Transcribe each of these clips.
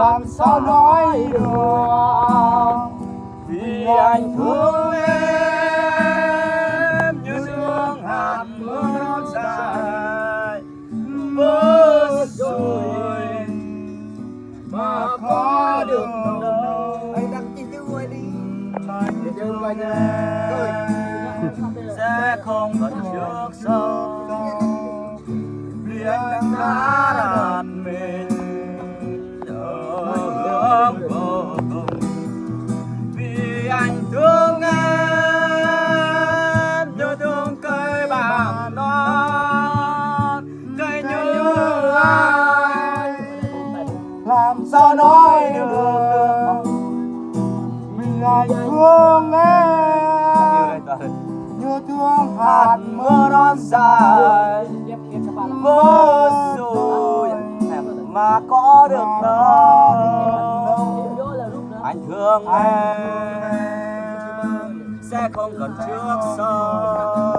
làm sao nói được vì anh thương em như sương hạt mưa non dài vỡ rồi mà có được đâu. Anh đăng tin tiếng quay đi Anh thương anh sẽ không còn trước sau vì anh đã đặt mình ở hướng vô cùng vì anh thương em như thương cây bàng non cây như ai làm sao nói được vì anh thương em như thương hạt mưa non dài vỡ rồi mà có được đâu. Anh thương em sẽ không còn trước sau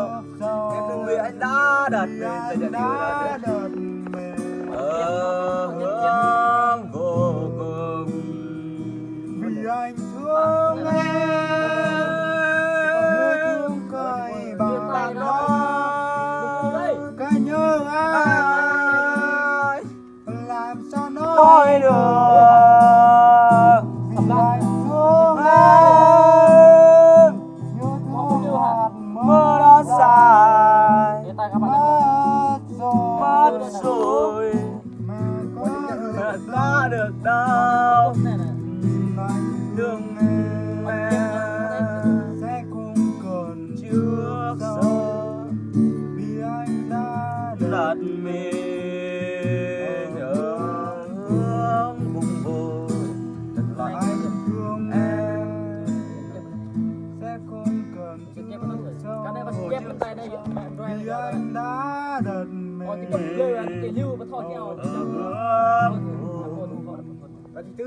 vì anh đã đặt mình ở hướng vô cùng vì anh thương em như thương cây bàng non cây như ai làm sao nói được vì anh thương em như thương hạt mưa non dài mất rồi mà có được đâu. Thương em sẽ không còn trước sau vì anh đã đặt mình ở hướng vùng vội. Anh thương em sẽ không còn trước sau vì anh đã đặt mình ở hướng